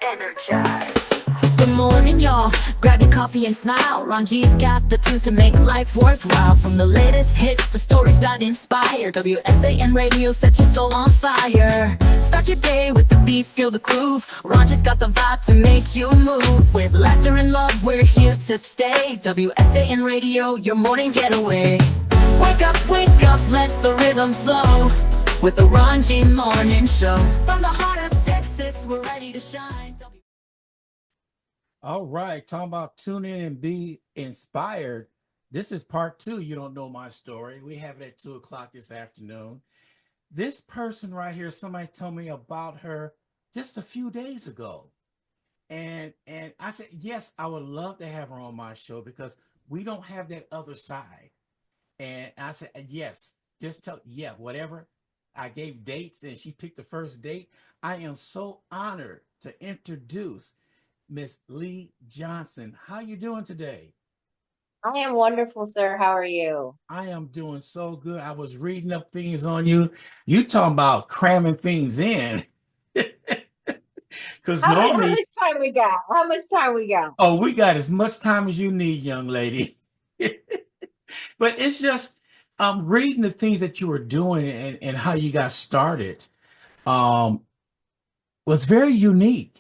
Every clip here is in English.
Energize. Good morning, y'all. Grab your coffee and smile. Ron G's got the tunes to make life worthwhile. From the latest hits to stories that inspire, WSAN radio sets your soul on fire. Start your day with the beat, feel the groove. Ron G's got the vibe to make you move. With laughter and love, we're here to stay. WSAN radio, your morning getaway. Wake up, let the rhythm flow. With the Ron G Morning Show. From the heart of Texas, we're ready to shine. All right, talking about tune in and be inspired. This is part two. You don't know my story. We have it at 2 o'clock this afternoon. This person right here, somebody told me about her just a few days ago. And I said, yes, I would love to have her on my show because we don't have that other side. And I said, yes, just tell, yeah, whatever. I gave dates and she picked the first date. I am so honored to introduce Miss Lee Johnson. How you doing today? I am wonderful, sir. How are you? I am doing so good. I was reading up things on you. You talking about cramming things in. Because How normally, much time we got? How much time we got? oh, we got as much time as you need, young lady. But it's just reading the things that you were doing and how you got started um was very unique.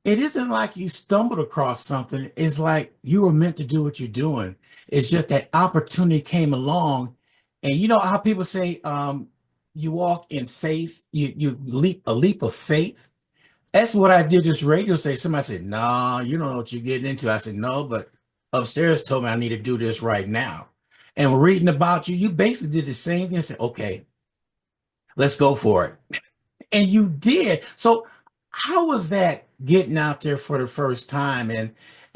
It isn't like you stumbled across something. It's like you were meant to do what you're doing. It's just that opportunity came along. And you know how people say you walk in faith, you leap a leap of faith. That's what I did this radio say. Somebody said, "Nah, you don't know what you're getting into." I said, "No, but upstairs told me I need to do this right now." And reading about you, you basically did the same thing and said, "Okay, let's go for it." And you did. So how was that getting out there for the first time? And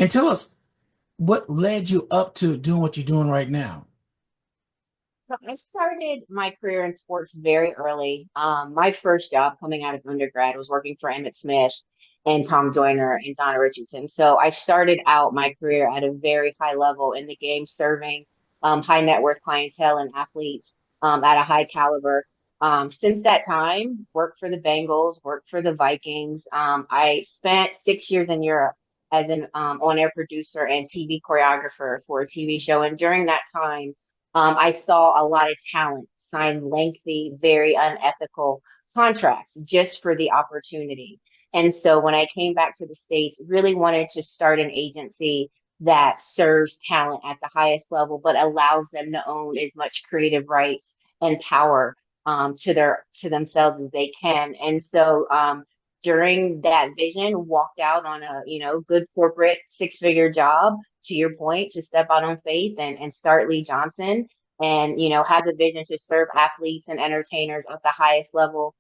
tell us what led you up to doing what you're doing right now. So I started my career in sports very early. My first job coming out of undergrad was working for Emmett Smith and Tom Joyner and Donna Richardson. So I started out my career at a very high level in the game, serving high net worth clientele and athletes at a high caliber. Since that time, worked for the Bengals, worked for the Vikings. I spent 6 years in Europe as an on-air producer and TV choreographer for a TV show. And during that time, I saw a lot of talent sign lengthy, very unethical contracts just for the opportunity. And so when I came back to the States, really wanted to start an agency that serves talent at the highest level, but allows them to own as much creative rights and power to themselves as they can. And so during that vision, walked out on a good corporate six-figure job, to your point, to step out on faith and start Lee Johnson and have the vision to serve athletes and entertainers at the highest level.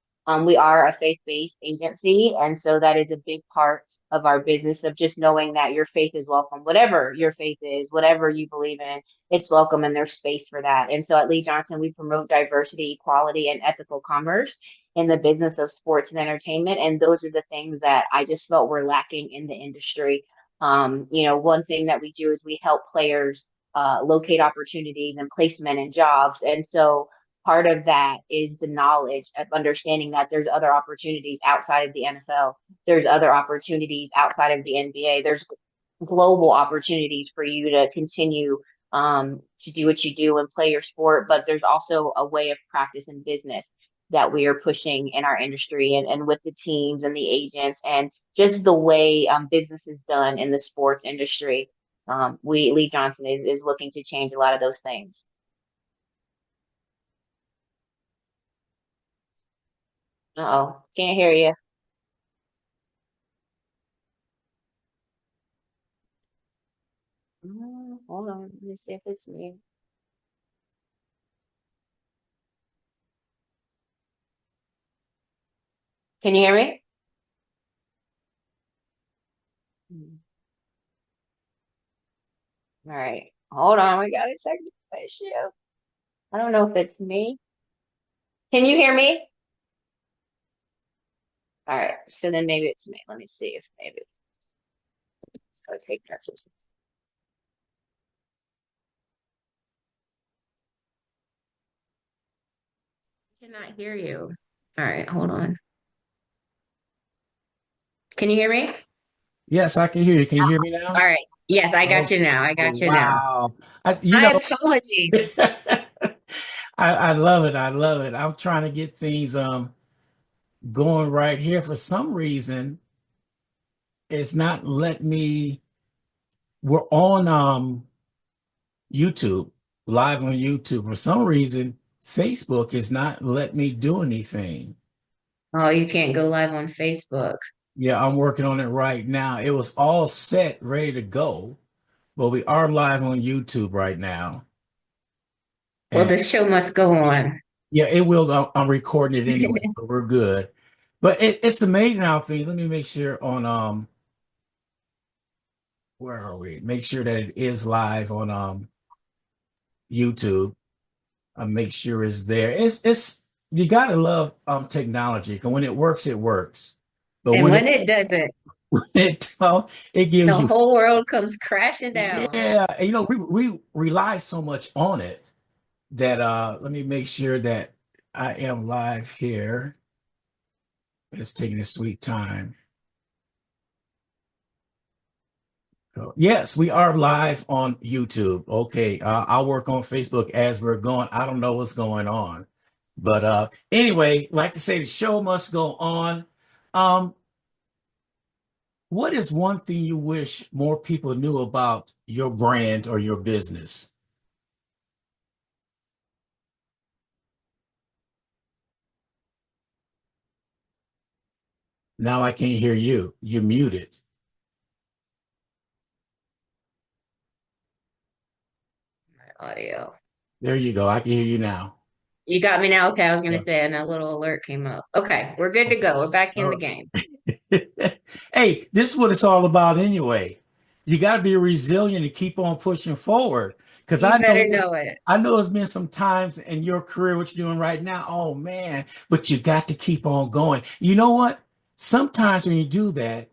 We are a faith-based agency, and so that is a big part of our business, of just knowing that your faith is welcome. Whatever your faith is, whatever you believe in, it's welcome, and there's space for that. And so at Lee Johnson, we promote diversity, equality, and ethical commerce in the business of sports and entertainment. And those are the things that I just felt were lacking in the industry. One thing that we do is we help players locate opportunities and placement in jobs. And so part of that is the knowledge of understanding that there's other opportunities outside of the NFL. There's other opportunities outside of the NBA. There's global opportunities for you to continue to do what you do and play your sport. But there's also a way of practice and business that we are pushing in our industry and with the teams and the agents and just the way business is done in the sports industry. Lee Johnson is looking to change a lot of those things. Uh-oh, can't hear you. Hold on, let me see if it's me. Can you hear me? Hmm. All right, hold on, we got a technical issue. I don't know if it's me. Can you hear me? All right, so then maybe it's me. Let me see if maybe I'll take that. I cannot hear you. All right, hold on. Can you hear me? Yes, I can hear you. Can you hear me All now? right. Yes, I got Oh, you now. I got you now. wow. My apologies. I love it. I love it. I'm trying to get things going right here. For some reason, it's not letting me. We're on YouTube, live on YouTube. For some reason, Facebook is not letting me do anything. Oh, you can't go live on Facebook. Yeah, I'm working on it right now. It was all set, ready to go, but we are live on YouTube right now. Well, And the show must go on. yeah, it will. I'm recording it anyway, so we're good. But it's amazing how things. Let me make sure on where are we? Make sure that it is live on YouTube. Make sure it's there. It's you gotta love technology because when it works, it works. But And when when it doesn't, it it gives the you, whole world comes crashing down. yeah, and, we rely so much on it that let me make sure that I am live here. It's taking a sweet time. So, yes, we are live on YouTube. Okay, I'll work on Facebook as we're going. I don't know what's going on, but anyway, like to say, the show must go on. Um, what is one thing you wish more people knew about your brand or your business? Now I can't hear you. You're muted. Audio. There you go. I can hear you now. You got me now? Okay, I was going to Yeah. say, and a little alert came up. Okay, we're good to go. We're back in the All game. right. Hey, this is what it's all about anyway. You got to be resilient and keep on pushing forward. Because You better know it. I know there's been some times in your career, what you're doing right now. Oh man, but you got to keep on going. You know what? Sometimes when you do that,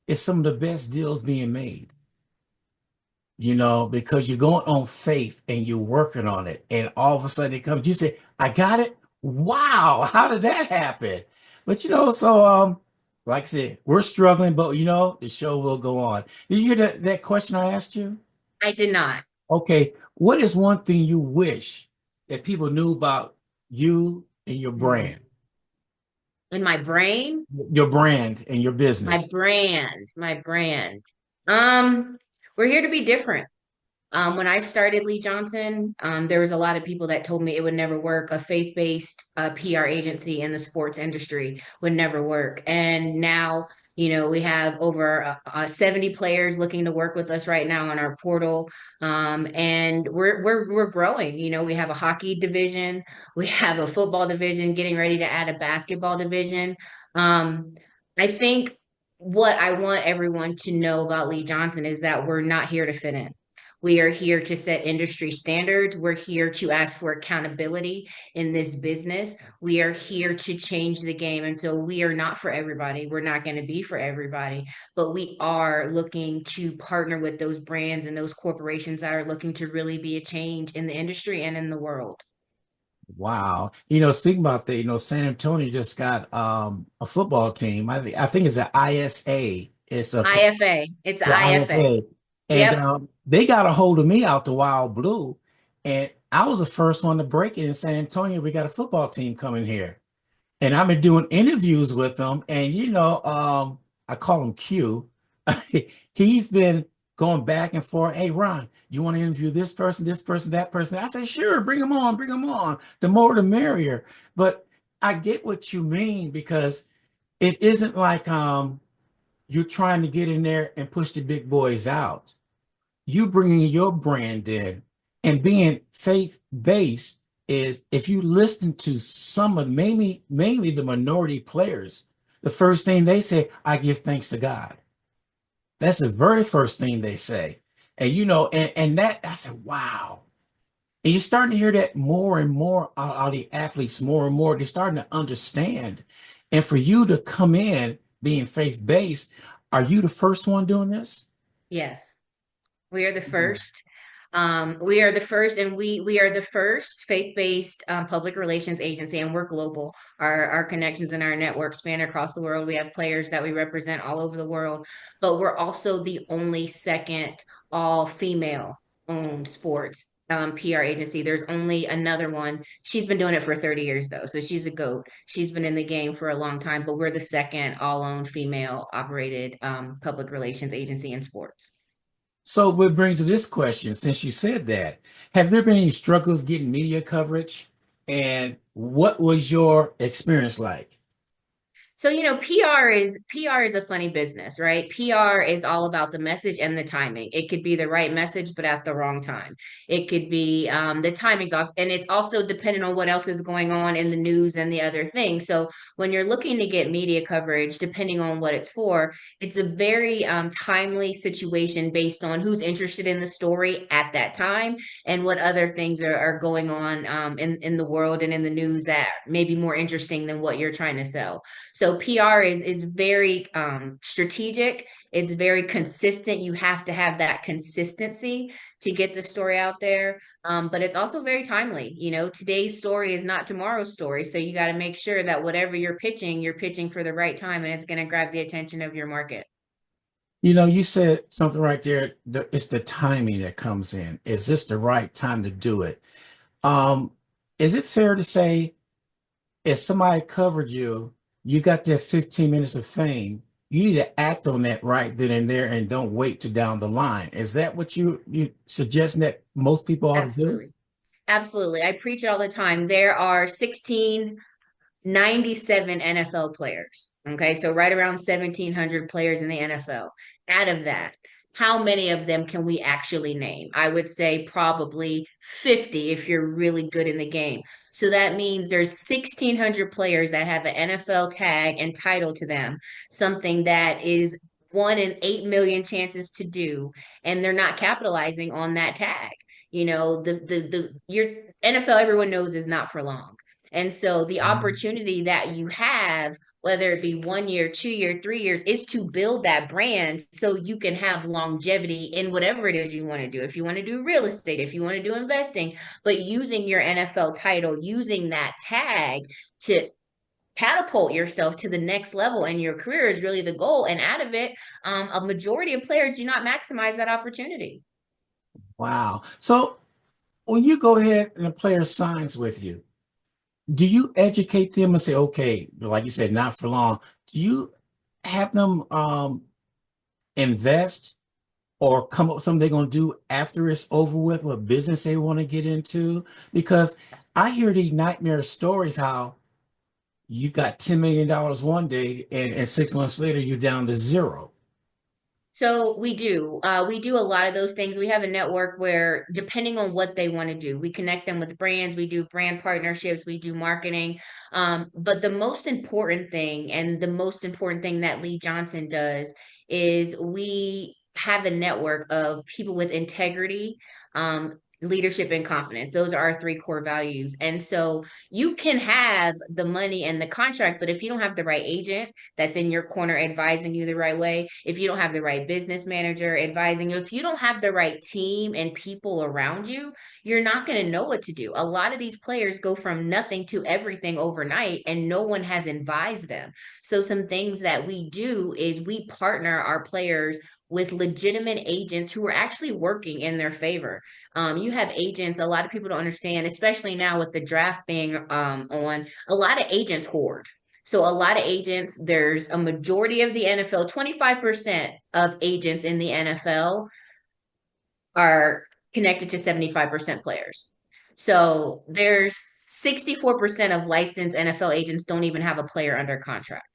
it's some of the best deals being made, because you're going on faith and you're working on it. And all of a sudden it comes, you say, I got it. Wow, how did that happen? But so like I said, we're struggling, but the show will go on. Did you hear that question I asked you? I did not. Okay, what is one thing you wish that people knew about you and your Hmm. brand? In my brain, Your brand and your my business. brand, my brand. Um, we're here to be different. When I started Lee Johnson, there was a lot of people that told me it would never work. A faith-based PR agency in the sports industry would never work. And now, we have over 70 players looking to work with us right now on our portal. And we're growing. We have a hockey division, we have a football division, getting ready to add a basketball division. Um, I think what I want everyone to know about Lee Johnson is that we're not here to fit in. We are here to set industry standards. We're here to ask for accountability in this business. We are here to change the game. And so we are not for everybody. We're not going to be for everybody, but we are looking to partner with those brands and those corporations that are looking to really be a change in the industry and in the world. Wow. Speaking about that, San Antonio just got a football team. I think it's an ISA. It's a IFA. It's the IFA. IFA. And Yep. they got a hold of me out the wild blue. And I was the first one to break it in San Antonio. We got a football team coming here. And I've been doing interviews with them. And I call him Q. He's been going back and forth. Hey, Ron, you want to interview this person, that person? I say, sure, bring them on, bring them on. The more the merrier. But I get what you mean because it isn't like you're trying to get in there and push the big boys out. You bringing your brand in and being faith-based is if you listen to some of mainly the minority players, the first thing they say, I give thanks to God. That's the very first thing they say. And and that I said, wow. And you're starting to hear that more and more out of the athletes, more and more. They're starting to understand. And for you to come in being faith-based, are you the first one doing this? Yes. We are the Mhm. first. We are the first, and we are the first faith-based public relations agency, and we're global. Our connections and our network span across the world. We have players that we represent all over the world, but we're also the only second all-female owned sports PR agency. There's only another one. She's been doing it for 30 years though, so she's a goat. She's been in the game for a long time, but we're the second all-owned female operated public relations agency in sports. So what brings to this question, since you said that, have there been any struggles getting media coverage? And what was your experience like? So, PR is a funny business, right? PR is all about the message and the timing. It could be the right message, but at the wrong time. It could be the timing's off, and it's also dependent on what else is going on in the news and the other things. So, when you're looking to get media coverage, depending on what it's for, it's a very timely situation based on who's interested in the story at that time and what other things are going on in the world and in the news that may be more interesting than what you're trying to sell. So PR is very strategic. It's very consistent. You have to have that consistency to get the story out there. But it's also very timely. Today's story is not tomorrow's story. So you got to make sure that whatever you're pitching for the right time, and it's going to grab the attention of your market. You said something right there. It's the timing that comes in. Is this the right time to do it? Um, is it fair to say if somebody covered you, you got that 15 minutes of fame, you need to act on that right then and there and don't wait to down the line. Is that what you suggesting that most people ought to do? Absolutely. Absolutely. I preach it all the time. There are 1,697 NFL players. Okay. So right around 1,700 players in the NFL. Out of that, how many of them can we actually name? I would say probably 50 if you're really good in the game. So that means there's 1,600 players that have an NFL tag and title to them, something that is 1 in 8 million chances to do, and they're not capitalizing on that tag. The your NFL, everyone knows, is not for long. And so the opportunity that you have, whether it be 1 year, 2 year, 3 years, is to build that brand so you can have longevity in whatever it is you want to do. If you want to do real estate, if you want to do investing, but using your NFL title, using that tag to catapult yourself to the next level in your career is really the goal. And out of it, a majority of players do not maximize that opportunity. Wow. So when you go ahead and a player signs with you, do you educate them and say, okay, like you said, not for long? Do you have them invest or come up with something they're going to do after it's over with, what business they want to get into? Because I hear these nightmare stories how you got $10 million one day and 6 months later you're down to zero. So we do. We do a lot of those things. We have a network where, depending on what they want to do, we connect them with brands. We do brand partnerships. We do marketing. But the most important thing, and the most important thing that Lee Johnson does, is we have a network of people with integrity, leadership, and confidence. Those are our three core values. And so you can have the money and the contract, but if you don't have the right agent that's in your corner advising you the right way, if you don't have the right business manager advising you, if you don't have the right team and people around you, you're not going to know what to do. A lot of these players go from nothing to everything overnight, and no one has advised them. So some things that we do is we partner our players with legitimate agents who are actually working in their favor. You have agents, a lot of people don't understand, especially now with the draft being on, a lot of agents hoard. So a lot of agents, there's a majority of the NFL, 25% of agents in the NFL are connected to 75% players. So there's 64% of licensed NFL agents don't even have a player under contract.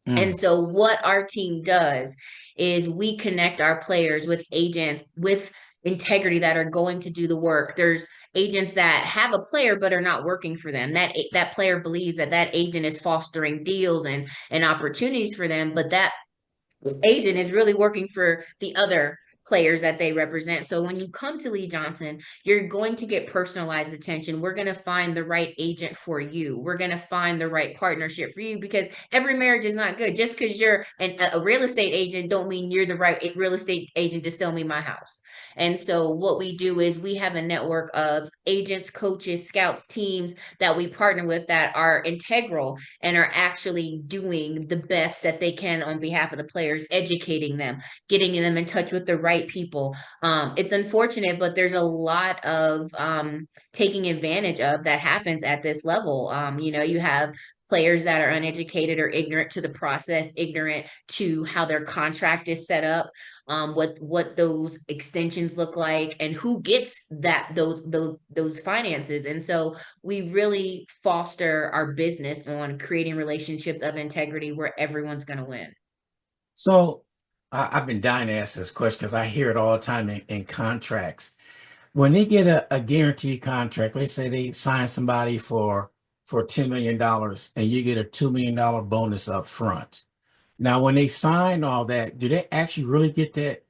And Mm. so what our team does is we connect our players with agents with integrity that are going to do the work. There's agents that have a player but are not working for them. That player believes that agent is fostering deals and opportunities for them, but that agent is really working for the other players that they represent. So when you come to Lee Johnson, you're going to get personalized attention. We're going to find the right agent for you. We're going to find the right partnership for you, because every marriage is not good. Just because you're a real estate agent don't mean you're the right real estate agent to sell me my house. And so what we do is we have a network of agents, coaches, scouts, teams that we partner with that are integral and are actually doing the best that they can on behalf of the players, educating them, getting them in touch with the right people. It's unfortunate, but there's a lot of taking advantage of that happens at this level. You have players that are uneducated or ignorant to the process, ignorant to how their contract is set up, what those extensions look like, and who gets those finances. And so we really foster our business on creating relationships of integrity where everyone's going to win. So I've been dying to ask this question because I hear it all the time in contracts. When they get a guaranteed contract, let's say they sign somebody for $10 million and you get a $2 million bonus up front. Now, when they sign all that, do they actually really get that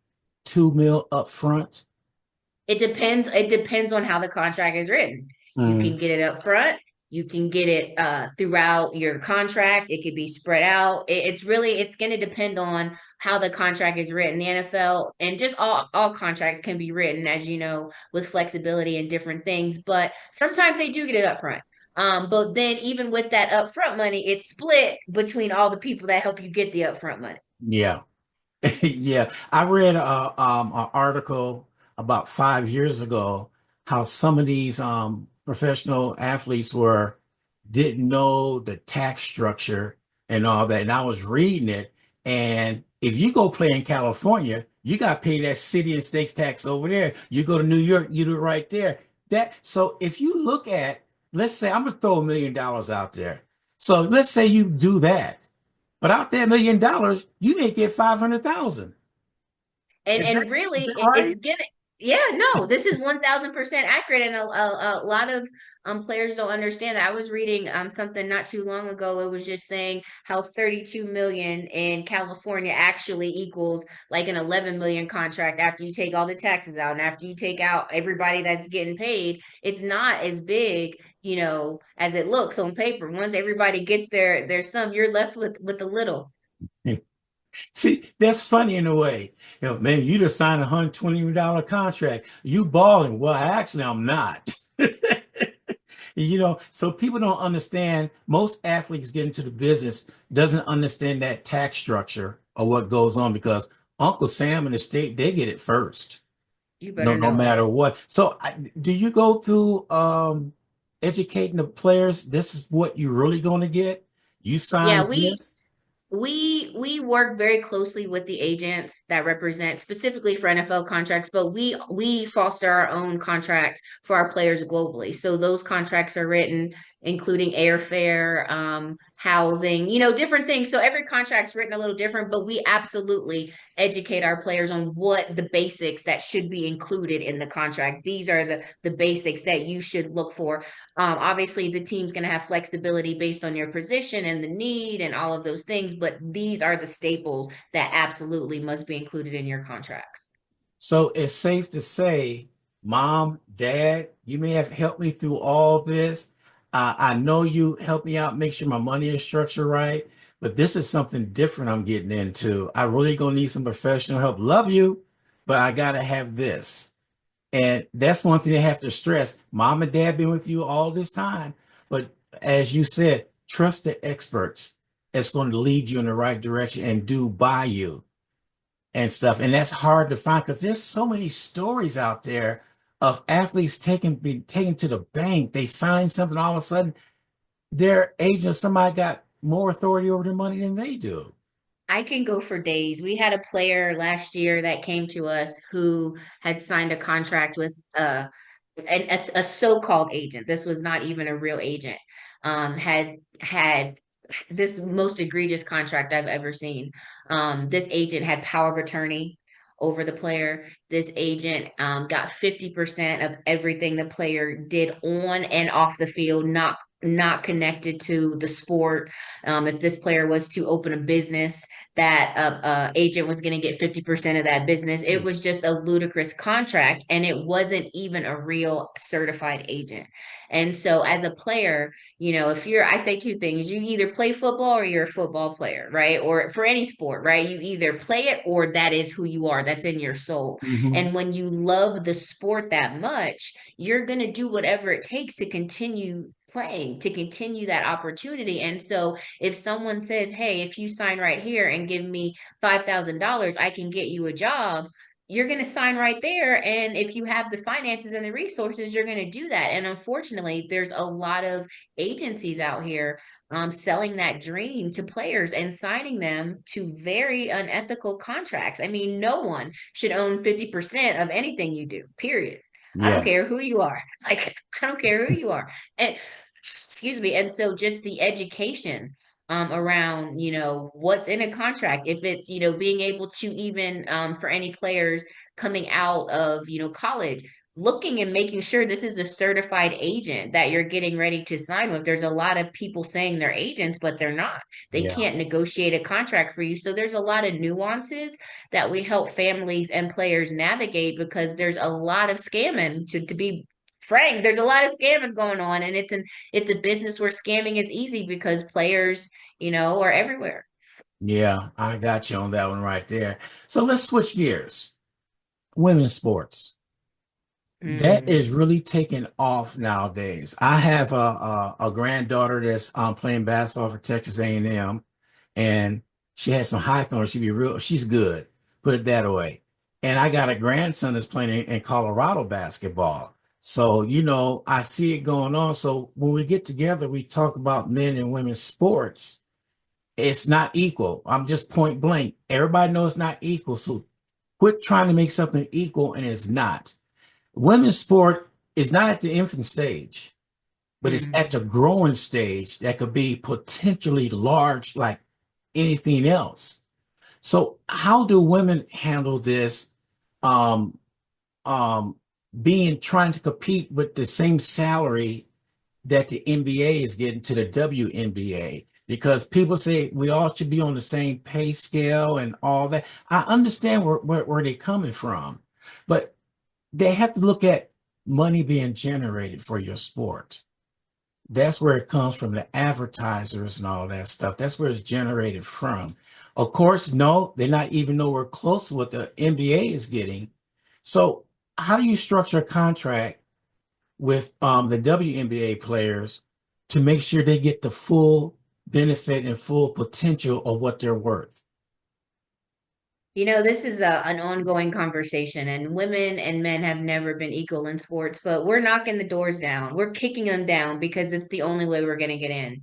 2 mil up front? It depends. It depends on how the contract is written. You Mm, can get it up front. You can get it throughout your contract. It could be spread out. It's going to depend on how the contract is written. The NFL and just all contracts can be written, as you know, with flexibility and different things. But sometimes they do get it up front. But then even with that upfront money, it's split between all the people that help you get the upfront money. yeah. Yeah, I read an article about 5 years ago how some of these professional athletes were didn't know the tax structure and all that. And I was reading it, and if you go play in California, you got to pay that city and stakes tax over there. You go to New York, you do it right there. That so if you look at, let's say I'm gonna throw $1 million out there. So let's say you do that. But out there, $1 million, you may get 500,000. and Is that and is really that right? it's gonna, yeah, no, this is 1000% accurate. And a lot of players don't understand that. I was reading something not too long ago. It was just saying how 32 million in California actually equals like an 11 million contract after you take all the taxes out and after you take out everybody that's getting paid. It's not as big, as it looks on paper. Once everybody gets their sum, you're left with a little. See, that's funny in a way. Man, you just signed $120 contract. You balling. Well, actually, I'm not. So people don't understand. Most athletes get into the business doesn't understand that tax structure or what goes on because Uncle Sam and the state, they get it first. You No, better no know it. matter what. So do you go through educating the players? This is what you're really going to get. You Yeah, signed we this. We work very closely with the agents that represent specifically for NFL contracts, but we foster our own contracts for our players globally. So those contracts are written, including airfare, housing, different things. So every contract's written a little different, but we absolutely educate our players on what the basics that should be included in the contract. These are the basics that you should look for. Obviously, the team's going to have flexibility based on your position and the need and all of those things, but these are the staples that absolutely must be included in your contracts. So it's safe to say, Mom, Dad, you may have helped me through all this. I know you helped me out, make sure my money is structured right, but this is something different I'm getting into. I really gonna need some professional help. Love you, but I gotta have this. And that's one thing they have to stress. Mom and Dad been with you all this time, but as you said, trust the experts. It's going to lead you in the right direction and do by you and stuff. And that's hard to find because there's so many stories out there of athletes being taken to the bank. They sign something, all of a sudden, their agent, somebody got more authority over their money than they do. I can go for days. We had a player last year that came to us who had signed a contract with a so-called agent. This was not even a real agent. Had this most egregious contract I've ever seen. This agent had power of attorney over the player. This agent got 50% of everything the player did on and off the field, not not connected to the sport. If this player was to open a business, that agent was going to get 50% of that business. It was just a ludicrous contract, and it wasn't even a real certified agent. And so, as a player, if I say two things: you either play football or you're a football player, right? Or for any sport, right? You either play it or that is who you are. That's in your soul. Mhm. And when you love the sport that much, you're going to do whatever it takes to continue playing, to continue that opportunity. And so if someone says, hey, if you sign right here and give me $5,000, I can get you a job, you're going to sign right there. And if you have the finances and the resources, you're going to do that. And unfortunately, there's a lot of agencies out here selling that dream to players and signing them to very unethical contracts. I mean, no one should own 50% of anything you do, period. I don't Yes. care who you are. Like, I don't care who you are. And excuse me. And so just the education around, what's in a contract, if it's, being able to even for any players coming out of, college, looking and making sure this is a certified agent that you're getting ready to sign with. There's a lot of people saying they're agents, but they're not. They Yeah. can't negotiate a contract for you. So there's a lot of nuances that we help families and players navigate, because there's a lot of scamming, to be frank. There's a lot of scamming going on, and it's a business where scamming is easy because players, are everywhere. Yeah, I got you on that one right there. So let's switch gears. Women's sports. That is Mm. really taking off nowadays. I have a granddaughter that's playing basketball for Texas A&M, and she has some height on her. She's good, put it that way. And I got a grandson that's playing in Colorado basketball. So, I see it going on. So when we get together, we talk about men and women's sports. It's not equal. I'm just point blank. Everybody knows it's not equal. So quit trying to make something equal, and it's not. Women's sport is not at the infant stage, but it's at the Mm. growing stage that could be potentially large like anything else. So how do women handle this um um being trying to compete with the same salary that the NBA is getting to the WNBA? Because people say we all should be on the same pay scale and all that. I understand where they're coming from, but they have to look at money being generated for your sport. That's where it comes from, the advertisers and all that stuff. That's where it's generated from. Of course, no, they're not even nowhere close to what the NBA is getting. So, how do you structure a contract with the WNBA players to make sure they get the full benefit and full potential of what they're worth? This is an ongoing conversation, and women and men have never been equal in sports, but we're knocking the doors down. We're kicking them down because it's the only way we're going to get in.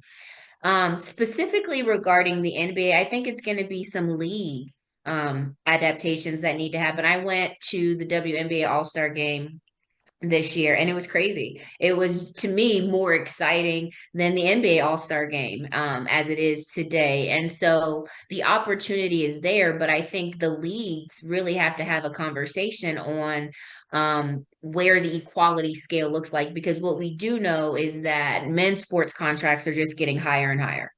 Specifically regarding the NBA, I think it's going to be some league adaptations that need to happen. I went to the WNBA All-Star game this year, and it was crazy. It was, to me, more exciting than the NBA All-Star game, as it is today. And so the opportunity is there, but I think the leagues really have to have a conversation on where the equality scale looks like, because what we do know is that men's sports contracts are just getting higher and higher,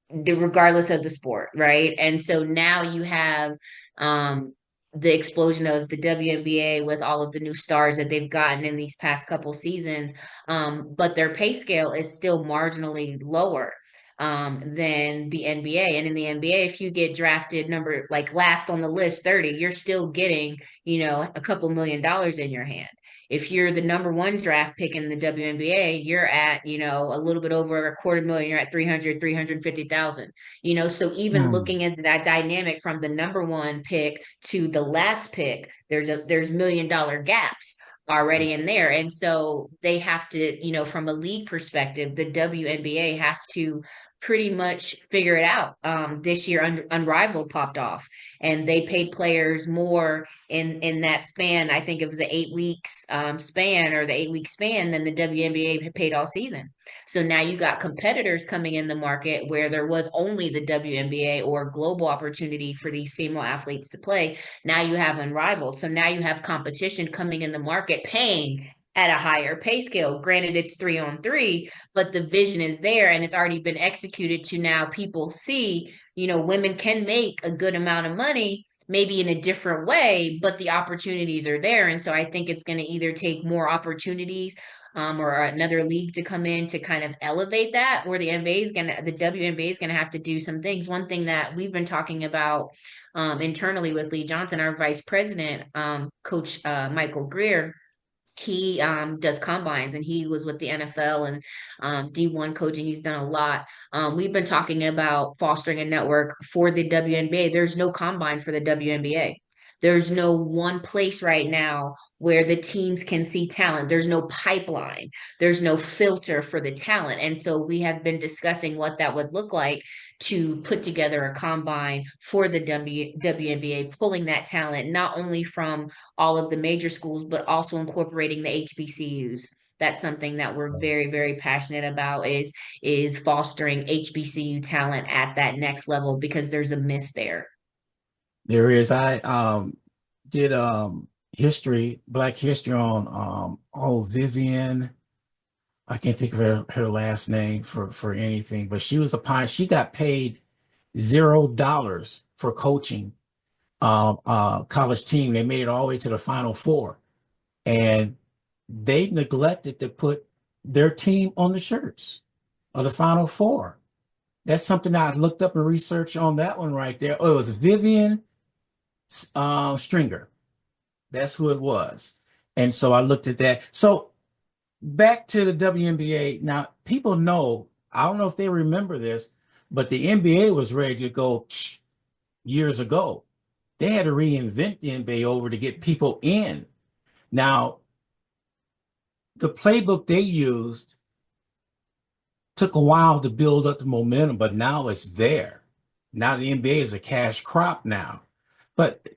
regardless of the sport, right? And so now you have the explosion of the WNBA with all of the new stars that they've gotten in these past couple seasons, but their pay scale is still marginally lower than the NBA. And in the NBA, if you get drafted number like last on the list 30, you're still getting, a couple $1 million in your hand. If you're the number one draft pick in the WNBA, you're at, a little bit over a quarter million, you're at 350,000, so even Hmm. looking at that dynamic from the number one pick to the last pick, there's $1 million gaps already in there. And so they have to, from a league perspective, the WNBA has to pretty much figure it out. This year, Unrivaled popped off, and they paid players more in that span. I think it was an 8 weeks span, or the 8 week span, than the WNBA paid all season. So now you got competitors coming in the market where there was only the WNBA or global opportunity for these female athletes to play. Now you have Unrivaled. So now you have competition coming in the market paying at a higher pay scale. Granted, it's 3-on-3, but the vision is there and it's already been executed to now people see, women can make a good amount of money, maybe in a different way, but the opportunities are there. And so I think it's going to either take more opportunities or another league to come in to kind of elevate that, or the WNBA is gonna have to do some things. One thing that we've been talking about internally with Lee Johnson, our vice president, Coach Michael Greer, he does combines and he was with the NFL and D1 coaching. He's done a lot. We've been talking about fostering a network for the WNBA. There's no combine for the WNBA. There's no one place right now where the teams can see talent. There's no pipeline. There's no filter for the talent. And so we have been discussing what that would look like to put together a combine for the WNBA, pulling that talent not only from all of the major schools, but also incorporating the HBCUs. That's something that we're very, very passionate about is fostering HBCU talent at that next level because there's a miss there. There is. I did Black history on Vivian. I can't think of her last name for anything, but she was a pioneer. She got paid $0 for coaching college team. They made it all the way to the Final Four, and they neglected to put their team on the shirts of the Final Four. That's something I looked up and researched on that one right there. Oh, it was Vivian Stringer. That's who it was. And so I looked at that. So back to the WNBA. Now, people know, I don't know if they remember this, but the NBA was ready to go years ago. They had to reinvent the NBA over to get people in. Now, the playbook they used took a while to build up the momentum, but now it's there. Now the NBA is a cash crop now. But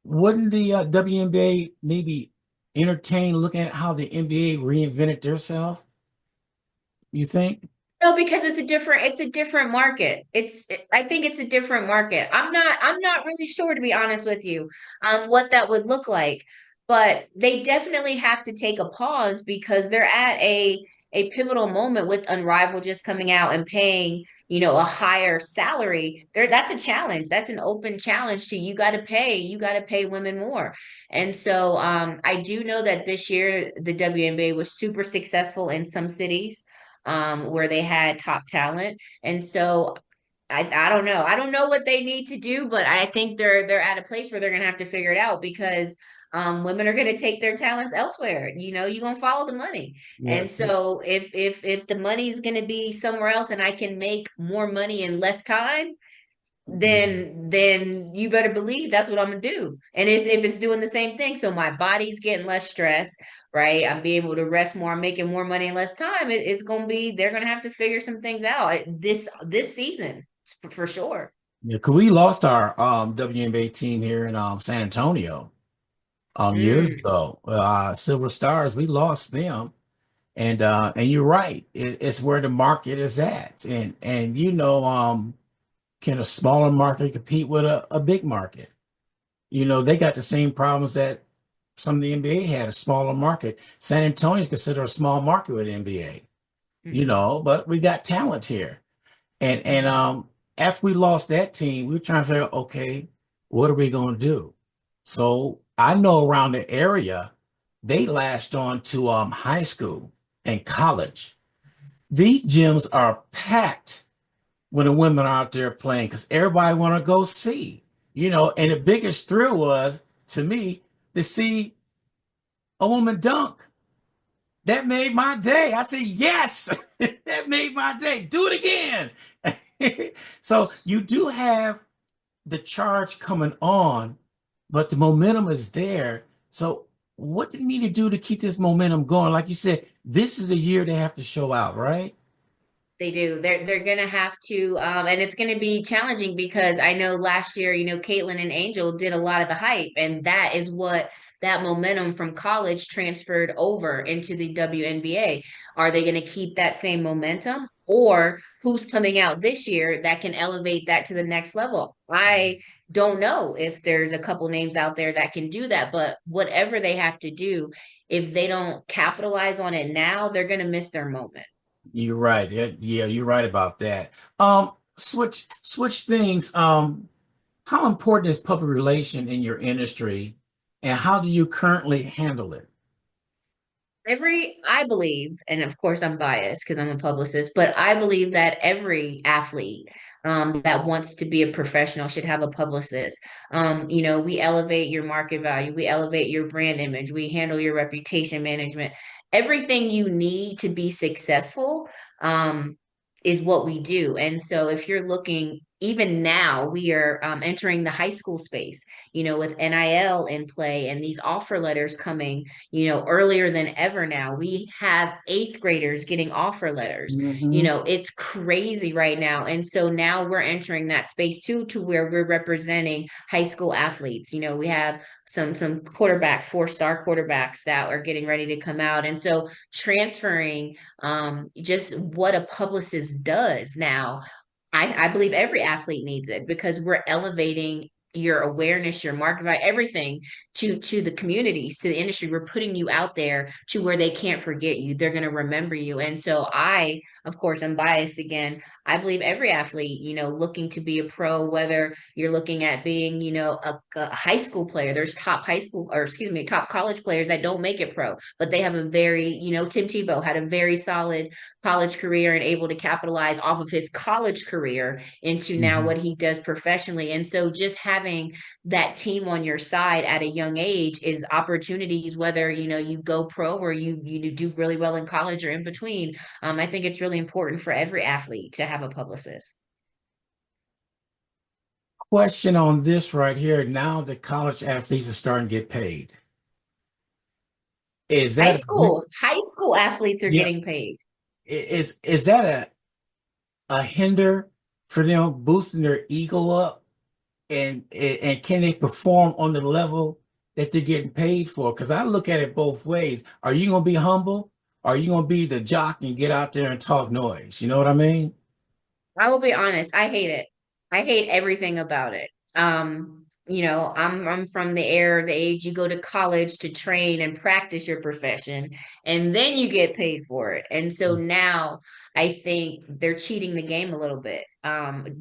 wouldn't the WNBA maybe entertain looking at how the NBA reinvented themselves? You think? No, because it's a different market. I think it's a different market. I'm not really sure, to be honest with you, what that would look like. But they definitely have to take a pause because they're at a pivotal moment with Unrivaled just coming out and paying, a higher salary. That's a challenge. That's an open challenge to you got to pay women more. And so I do know that this year the WNBA was super successful in some cities where they had top talent. And so I don't know. I don't know what they need to do, but I think they're at a place where they're gonna have to figure it out because women are gonna take their talents elsewhere. You're gonna follow the money. Yeah. And so if the money is gonna be somewhere else and I can make more money in less time, then you better believe that's what I'm gonna do. And if it's doing the same thing, so my body's getting less stress, right? I'm being able to rest more, I'm making more money in less time. It's gonna be they're gonna have to figure some things out this season for sure. Yeah, because we lost our WNBA team here in San Antonio years Mm. ago. Silver Stars, we lost them. And you're right. It's where the market is at. And can a smaller market compete with a big market? They got the same problems that some of the NBA had, a smaller market. San Antonio is considered a small market with NBA, Mhm. but we got talent here. And after we lost that team, we were trying to figure out, okay, what are we going to do? So I know around the area, they latched on to high school and college. These gyms are packed when the women are out there playing because everybody want to go see, and the biggest thrill was to me to see a woman dunk. That made my day. I said, yes, that made my day. Do it again. So you do have the charge coming on, but the momentum is there. So what do you need to do to keep this momentum going? Like you said, this is a year they have to show out, right? They do. They're gonna have to, and it's gonna be challenging because I know last year, Caitlin and Angel did a lot of the hype, and that is what that momentum from college transferred over into the WNBA. Are they going to keep that same momentum? Or who's coming out this year that can elevate that to the next level? I don't know if there's a couple names out there that can do that, but whatever they have to do, if they don't capitalize on it now, they're going to miss their moment. You're right. Yeah, you're right about that. Switch things. How important is public relation in your industry, and how do you currently handle it? I believe, and of course I'm biased because I'm a publicist, but I believe that every athlete that wants to be a professional should have a publicist. We elevate your market value, we elevate your brand image, we handle your reputation management. Everything you need to be successful is what we do. And so if you're looking, even now, we are entering the high school space, with NIL in play and these offer letters coming earlier than ever now. We have eighth graders getting offer letters. Hmm. It's crazy right now. And so now we're entering that space too, to where we're representing high school athletes. We have some quarterbacks, four-star quarterbacks that are getting ready to come out. And so transferring just what a publicist does now, I believe every athlete needs it because we're elevating your awareness, your market value, everything to the communities, to the industry. We're putting you out there to where they can't forget you. They're going to remember you. And so of course, I'm biased again. I believe every athlete, looking to be a pro, whether you're looking at being, a high school player, there's top high school, or excuse me, top college players that don't make it pro, but they have a very, Tim Tebow had a very solid college career and able to capitalize off of his college career into now Hmm. what he does professionally. And so just having that team on your side at a young age is opportunities, whether you go pro or you do really well in college or in between. I think it's really important for every athlete to have a publicist. Question on this right here. Now the college athletes are starting to get paid. Is High that school, high school athletes are yeah? getting paid. Is that a hinder for them boosting their ego up, and can they perform on the level that they're getting paid for? Because I look at it both ways. Are you gonna be humble? Are you gonna be the jock and get out there and talk noise? You know what I mean? I will be honest, I hate it. I hate everything about it. I'm from the age you go to college to train and practice your profession, and then you get paid for it. And so now I think they're cheating the game a little bit.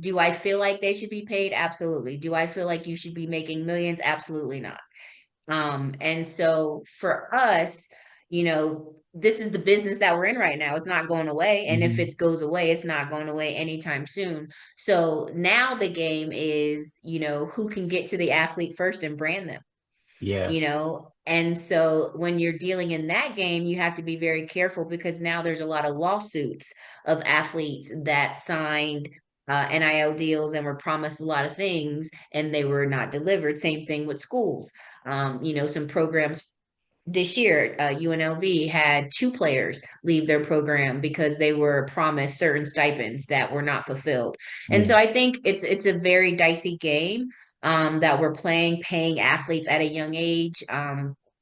Do I feel like they should be paid? Absolutely. Do I feel like you should be making millions? Absolutely not. And so for us, this is the business that we're in right now. It's not going away. And if Mhm. it goes away, it's not going away anytime soon. So now the game is, who can get to the athlete first and brand them, Yes. and so when you're dealing in that game, you have to be very careful because now there's a lot of lawsuits of athletes that signed NIL deals and were promised a lot of things and they were not delivered. Same thing with schools. Some programs this year, UNLV had two players leave their program because they were promised certain stipends that were not fulfilled. And Yeah. so I think it's a very dicey game that we're paying athletes at a young age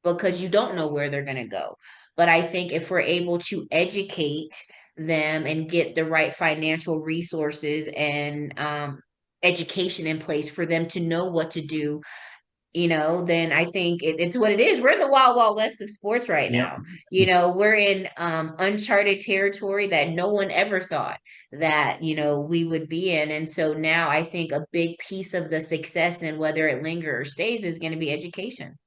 because you don't know where they're going to go. But I think if we're able to educate them and get the right financial resources and education in place for them to know what to do, then I think it's what it is. We're in the wild, wild west of sports right Yeah. now. We're in uncharted territory that no one ever thought that, we would be in. And so now I think a big piece of the success and whether it lingers or stays is going to be education.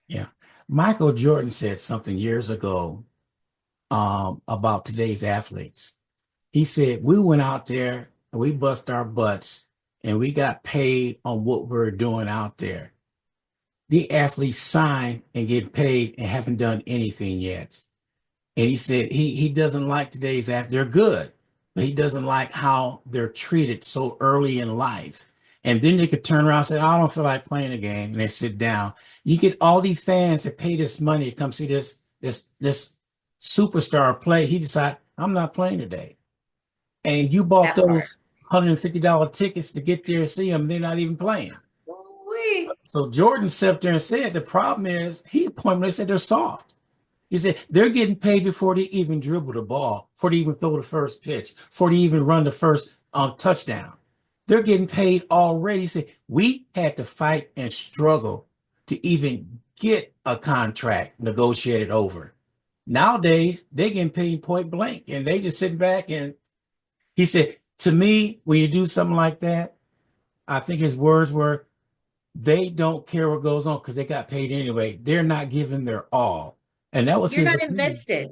Yeah. Michael Jordan said something years ago about today's athletes. He said, we went out there and we bust our butts and we got paid on what we're doing out there. The athletes sign and get paid and haven't done anything yet. And he said he doesn't like today's athletes. They're good, but he doesn't like how they're treated so early in life. And then they could turn around and say, I don't feel like playing a game, and they sit down. You get all these fans that pay this money to come see this superstar play. He decided, I'm not playing today. And you bought That part. those $150 tickets to get there and see them. They're not even playing. Ooh-wee. So Jordan sat there and said the problem is he pointed. They said they're soft. He said they're getting paid before they even dribble the ball, before they even throw the first pitch, before they even run the first touchdown. They're getting paid already. He said we had to fight and struggle to even get a contract negotiated over. Nowadays, they're getting paid point blank, and they just sitting back. And he said, to me, when you do something like that, I think his words were, they don't care what goes on because they got paid anyway. They're not giving their all. And that was You're his not opinion. invested.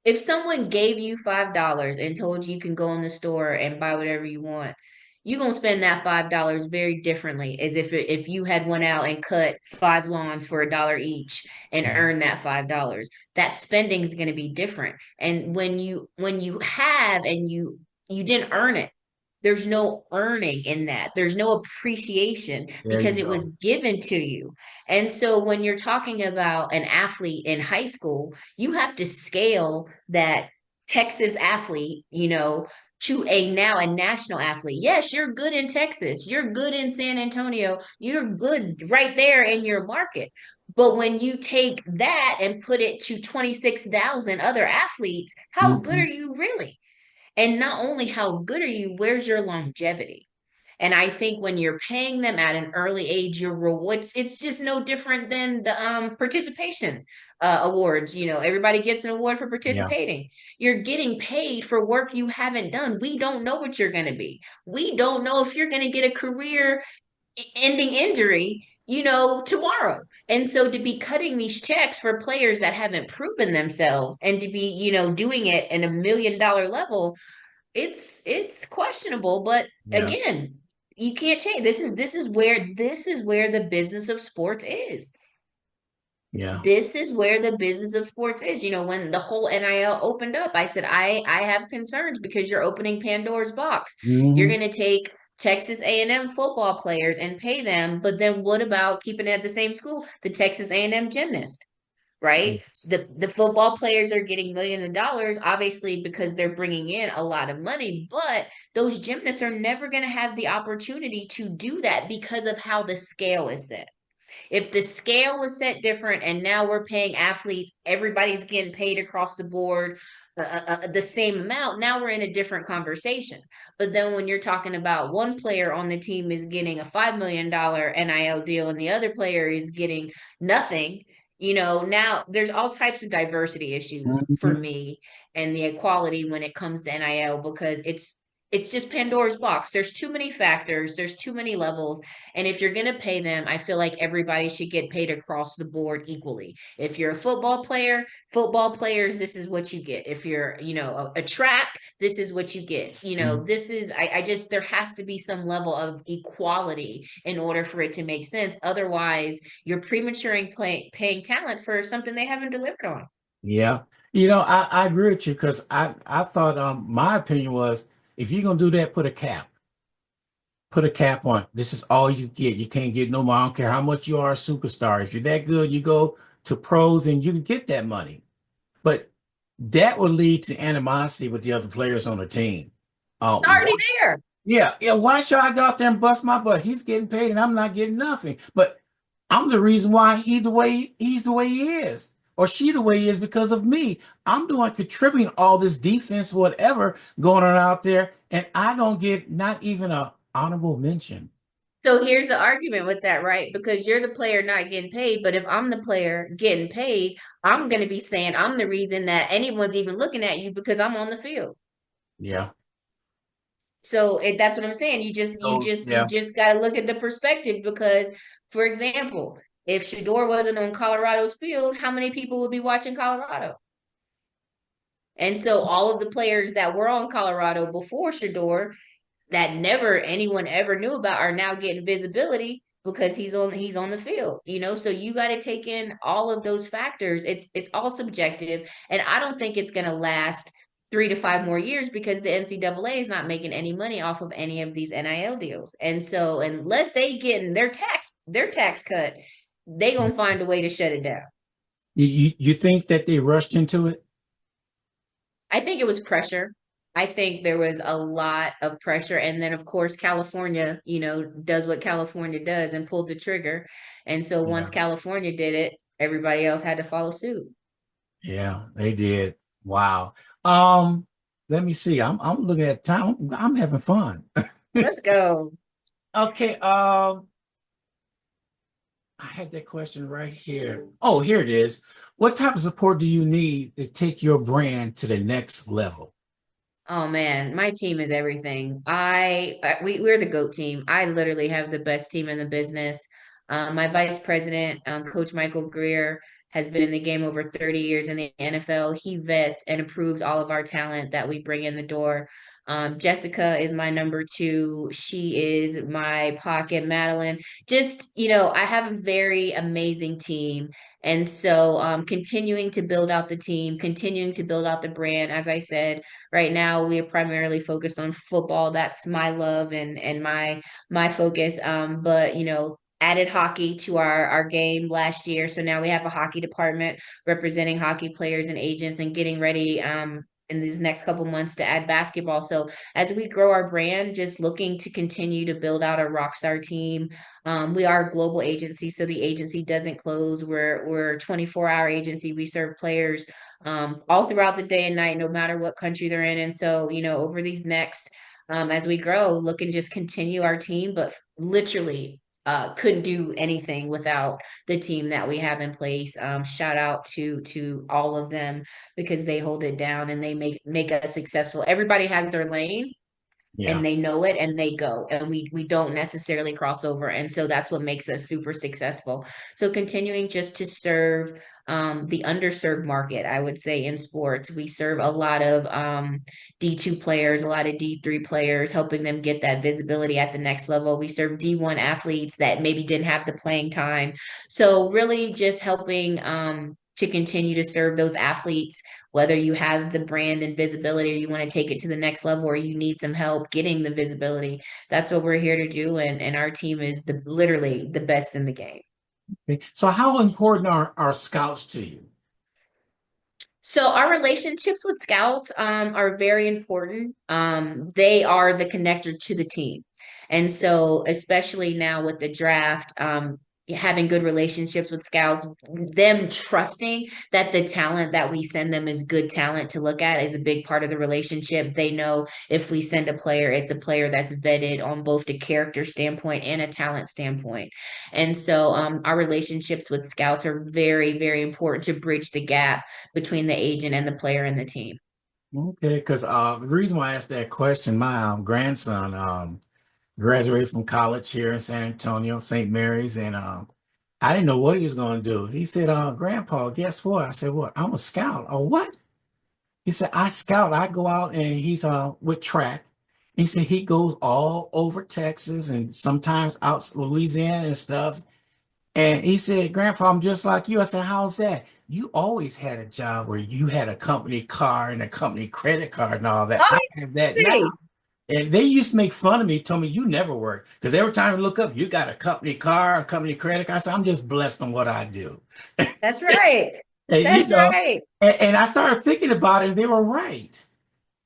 If someone gave you $5 and told you can go in the store and buy whatever you want, you're gonna spend that $5 very differently as if you had went out and cut 5 lawns for $1 each and earned that $5. That spending is gonna be different. And when you have and you didn't earn it, there's no earning in that. There's no appreciation There you because it go. was given to you. And so when you're talking about an athlete in high school, you have to scale that Texas athlete, to a national athlete. Yes, you're good in Texas. You're good in San Antonio. You're good right there in your market. But when you take that and put it to 26,000 other athletes, how good are Mhm. you really? And not only how good are you, where's your longevity? And I think when you're paying them at an early age, your rewards, it's just no different than the participation awards. Everybody gets an award for Yeah. participating. You're getting paid for work you haven't done. We don't know what you're going to be. We don't know if you're going to get a career ending injury, tomorrow. And so to be cutting these checks for players that haven't proven themselves and to be, doing it in $1 million level, it's questionable, but Yeah. again, you can't change. This is where the business of sports is. Yeah. This is where the business of sports is. When the whole NIL opened up, I said I have concerns because you're opening Pandora's box. You're Hmm. going to take Texas A&M football players and pay them, but then what about keeping it at the same school? The Texas A&M gymnast, right? Yes. The football players are getting millions of dollars, obviously, because they're bringing in a lot of money, but those gymnasts are never going to have the opportunity to do that because of how the scale is set. If the scale was set different and now we're paying athletes, everybody's getting paid across the board the same amount, now we're in a different conversation. But then when you're talking about one player on the team is getting a $5 million NIL deal and the other player is getting nothing, now there's all types of diversity issues for Mhm. me and the equality when it comes to NIL because it's just Pandora's box. There's too many factors, there's too many levels. And if you're going to pay them, I feel like everybody should get paid across the board equally. If you're a football player, football players, this is what you get. If you're, a track, this is what you get. This is, I just, there has to be some level of equality in order for it to make sense. Otherwise, you're prematuring paying talent for something they haven't delivered on. Yeah. I agree with you because I thought my opinion was if you're gonna do that, put a cap on. This is all you get. You can't get no more. I don't care how much you are a superstar. If you're that good, you go to pros and you can get that money. But that would lead to animosity with the other players on the team. It's already there. Yeah, yeah. Why should I go out there and bust my butt? He's getting paid and I'm not getting nothing. But I'm the reason why he's the way he is, or she the way he is because of me. I'm doing contributing all this defense, whatever, going on out there, and I don't get not even a honorable mention. So here's the argument with that, right? Because you're the player not getting paid, but if I'm the player getting paid, I'm going to be saying I'm the reason that anyone's even looking at you because I'm on the field. Yeah. So that's what I'm saying. You Yeah. just got to look at the perspective because, for example, if Shador wasn't on Colorado's field, how many people would be watching Colorado? And so all of the players that were on Colorado before Shador that never anyone ever knew about are now getting visibility because he's on the field, so you got to take in all of those factors. It's all subjective, and I don't think it's going to last 3 to 5 more years because the NCAA is not making any money off of any of these NIL deals, and so unless they get in their tax cut, they gonna find a way to shut it down. You think that they rushed into it? I think it was pressure. I think there was a lot of pressure. And then, of course, California, does what California does and pulled the trigger. And so once Yeah. California did it, everybody else had to follow suit. Yeah, they did. Wow. Um, Let me see. I'm looking at time. I'm having fun. Let's go. Okay, I had that question right here. Oh, here it is. What type of support do you need to take your brand to the next level? Oh man, my team is everything. We're the GOAT team. I literally have the best team in the business. My vice president, Coach Michael Greer, has been in the game over 30 years in the NFL. He vets and approves all of our talent that we bring in the door. Jessica is my number two. She is my pocket Madeline. Just, I have a very amazing team. And so continuing to build out the team, continuing to build out the brand, as I said. Right now, we are primarily focused on football. That's my love and my focus. But added hockey to our game last year. So now we have a hockey department representing hockey players and agents and getting ready in these next couple months to add basketball. So as we grow our brand, just looking to continue to build out a rock star team. We are a global agency, so the agency doesn't close. We're a 24-hour agency. We serve players all throughout the day and night, no matter what country they're in. And so, over these next, as we grow, look and just continue our team, but literally couldn't do anything without the team that we have in place. Shout out to all of them because they hold it down and they make us successful. Everybody has their lane Yeah. and they know it and they go and we don't necessarily cross over, and so that's what makes us super successful. So continuing just to serve the underserved market, I would say, in sports. We serve a lot of D2 players, a lot of D3 players, helping them get that visibility at the next level. We serve D1 athletes that maybe didn't have the playing time, so really just helping to continue to serve those athletes, whether you have the brand and visibility or you want to take it to the next level or you need some help getting the visibility. That's what we're here to do. And our team is literally the best in the game. Okay. So how important are scouts to you? So our relationships with scouts are very important. They are the connector to the team. And so especially now with the draft, having good relationships with scouts, them trusting that the talent that we send them is good talent to look at is a big part of the relationship. They know if we send a player, it's a player that's vetted on both the character standpoint and a talent standpoint. And so our relationships with scouts are very, very important to bridge the gap between the agent and the player and the team. Okay, because the reason why I asked that question, my grandson graduated from college here in San Antonio, St. Mary's, and I didn't know what he was going to do. He said, Grandpa, guess what? I said, what? I'm a scout. Oh, what? He said, I scout. I go out and he's with track. He said he goes all over Texas and sometimes out Louisiana and stuff. And he said, Grandpa, I'm just like you. I said, how's that? You always had a job where you had a company car and a company credit card and all that. Oh, I have that now. see, And they used to make fun of me, told me you never work. Because every time I look up, you got a company car, a company credit card. I said, I'm just blessed on what I do. that's right. And, That's right. and I started thinking about it, and they were right.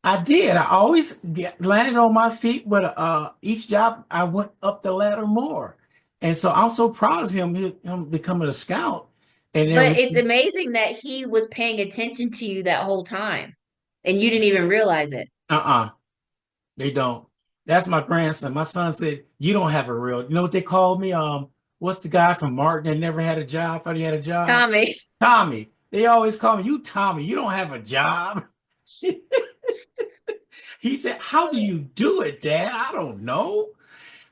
I did. I always landed on my feet, but each job I went up the ladder more. And so I'm so proud of him becoming a scout. And But then, it's amazing that he was paying attention to you that whole time and you didn't even realize it. uh-uh, they don't. That's my grandson. My son said, "You don't have a real." You know what they called me? What's the guy from Martin that never had a job? Thought he had a job. Tommy, Tommy. They always call me you, Tommy. You don't have a job. He said, "How do you do it, Dad? I don't know."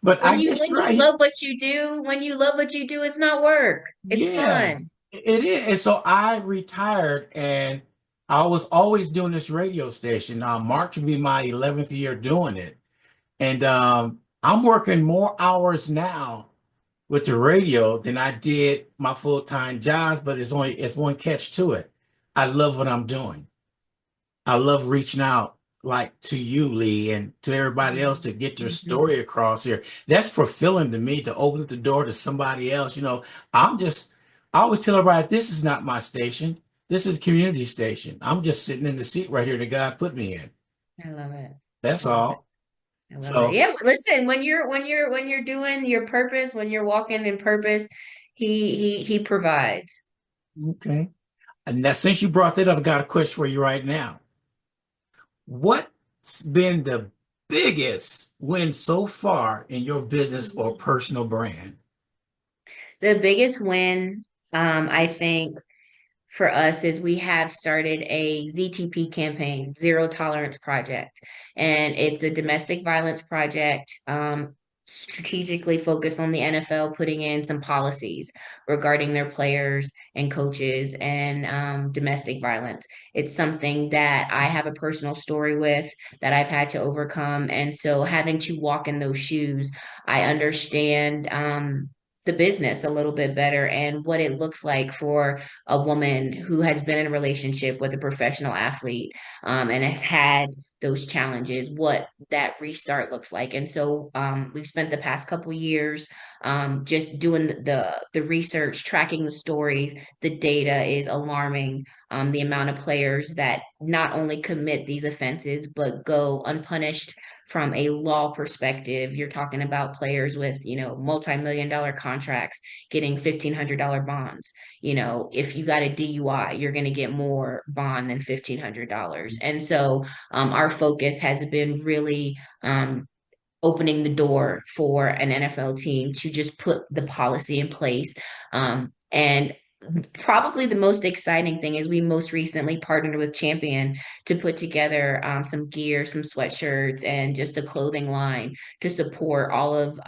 But I guess when you're you right. love what you do, it's not work. It's Yeah, fun. it is. And so I retired and I was always doing this radio station. March will be my 11th year doing it. And I'm working more hours now with the radio than I did my full-time jobs, but it's one catch to it. I love what I'm doing. I love reaching out like to you, Lee, and to everybody else to get your Mhm. story across here. That's fulfilling to me to open up the door to somebody else. I'm just, I always tell everybody, this is not my station. This is a community station. I'm just sitting in the seat right here that God put me in. I love it. That's I love it. all. I love it. So, Yeah, listen, when you're doing your purpose, when you're walking in purpose, he provides. okay. And now, since you brought that up, I got a question for you right now. What's been the biggest win so far in your business or personal brand? The biggest win, I think, for us is we have started a ZTP campaign, Zero Tolerance Project, and it's a domestic violence project, strategically focused on the NFL, putting in some policies regarding their players and coaches and domestic violence. It's something that I have a personal story with that I've had to overcome, and so having to walk in those shoes, I understand. The business a little bit better and what it looks like for a woman who has been in a relationship with a professional athlete, and has had those challenges, what that restart looks like. And so we've spent the past couple years just doing the research, tracking the stories. The data is alarming. The amount of players that not only commit these offenses but go unpunished from a law perspective. You're talking about players with, multi-million dollar contracts getting $1,500 bonds. If you got a DUI, you're going to get more bond than $1,500. And so our focus has been really opening the door for an NFL team to just put the policy in place. And probably the most exciting thing is we most recently partnered with Champion to put together some gear, some sweatshirts, and just a clothing line to support all of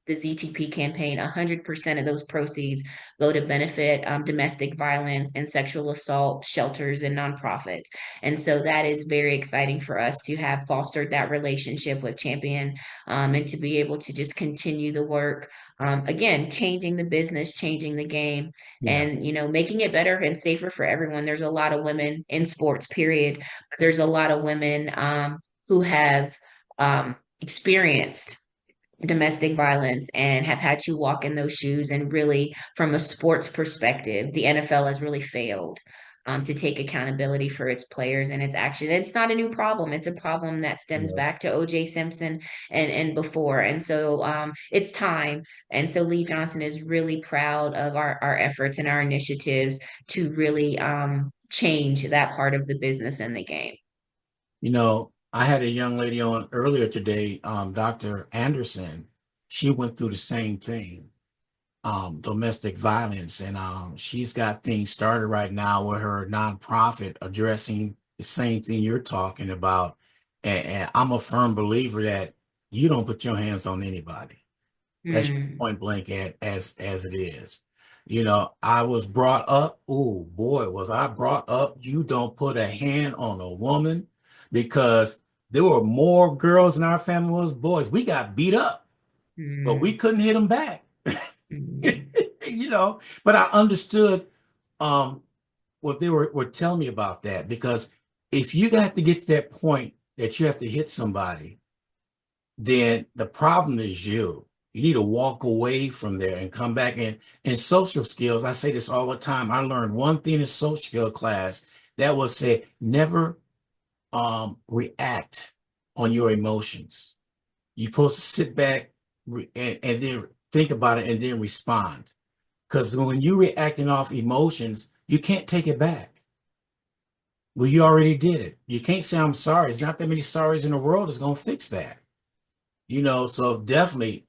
the ZTP campaign. 100% of those proceeds go to benefit domestic violence and sexual assault shelters and nonprofits. And so that is very exciting for us to have fostered that relationship with Champion, and to be able to just continue the work. Again, changing the business, changing the game, Yeah. and making it better and safer for everyone. There's a lot of women in sports, period. There's a lot of women who have experienced domestic violence and have had to walk in those shoes. And really, from a sports perspective, the NFL has really failed to take accountability for its players and its action. It's not a new problem. It's a problem that stems Yeah. back to O.J. Simpson and before. And so it's time. And so Lee Johnson is really proud of our efforts and our initiatives to really change that part of the business and the game. I had a young lady on earlier today, Dr. Anderson. She went through the same thing, domestic violence, and she's got things started right now with her nonprofit addressing the same thing you're talking about. And I'm a firm believer that you don't put your hands on anybody. That's just Mm, point blank as it is. I was brought up, oh boy, was I brought up, you don't put a hand on a woman, because there were more girls in our family was boys. We got beat up, but we mm, couldn't hit them back. mm, But I understood um what they were telling me about that, because if you got to get to that point that you have to hit somebody, then the problem is you. You need to walk away from there and come back in social skills. I say this all the time. I learned one thing in social skill class that was say never react on your emotions. You're supposed to sit back and then think about it and then respond. Because when you're reacting off emotions, you can't take it back. Well, you already did it. You can't say I'm sorry. There's not that many sorries in the world that's gonna fix that. So definitely,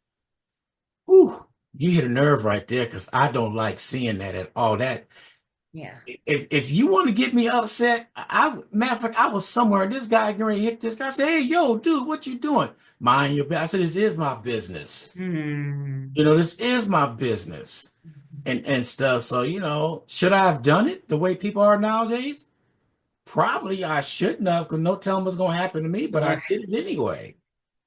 whew, you hit a nerve right there, because I don't like seeing that at all. That yeah. if you want to get me upset, matter of fact, I was somewhere. This guy going to hit this guy. I said, "Hey, yo, dude, what you doing? Mind your business." I said, "This is my business. Mm. This is my business and stuff." So should I have done it the way people are nowadays? Probably I shouldn't have, because no telling what's going to happen to me. But I Ugh. did it anyway.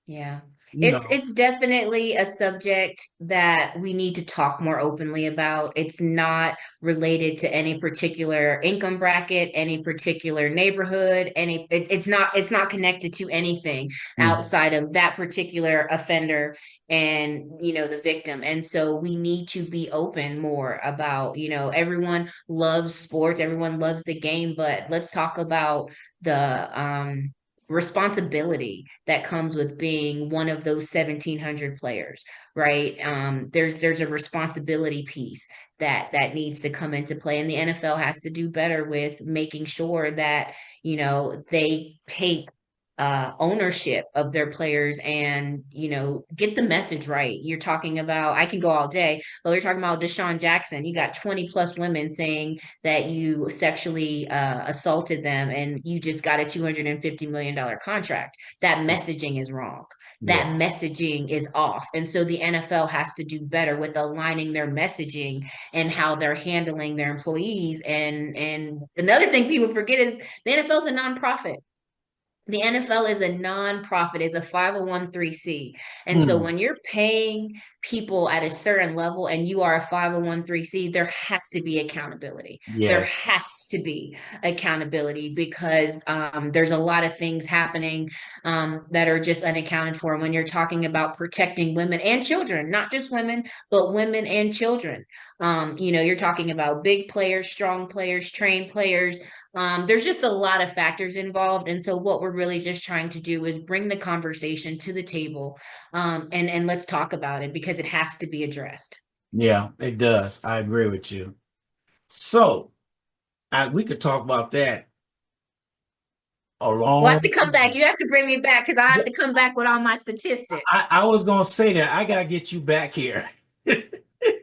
Yeah. You It's know. it's definitely a subject that we need to talk more openly about. It's not related to any particular income bracket, any particular neighborhood, it's not connected to anything Mhm. outside of that particular offender and the victim. And so we need to be open more about, everyone loves sports, everyone loves the game, but let's talk about the responsibility that comes with being one of those 1,700 players, right? There's a responsibility piece that needs to come into play, and the NFL has to do better with making sure that they take ownership of their players and get the message right. You're talking about, I can go all day, but we're talking about Deshaun Jackson. You got 20 plus women saying that you sexually assaulted them, and you just got a $250 million contract. That messaging is wrong. That Yeah. messaging is off, and so the NFL has to do better with aligning their messaging and how they're handling their employees. And another thing people forget is the NFL is a nonprofit. The NFL is a nonprofit, is a 501(c). And so Hmm. when you're paying people at a certain level and you are a 501(c), there has to be accountability. There Yes. has to be accountability because there's a lot of things happening that are just unaccounted for when you're talking about protecting women and children, not just women, but women and children. You're talking about big players, strong players, trained players. There's just a lot of factors involved. And so what we're really just trying to do is bring the conversation to the table, and let's talk about it because it has to be addressed. Yeah, it does. I agree with you. So we could talk about that a We'll have long to come back. time. You have to bring me back because I have Yeah, to come back with all my statistics. I was gonna say that. I gotta get you back here.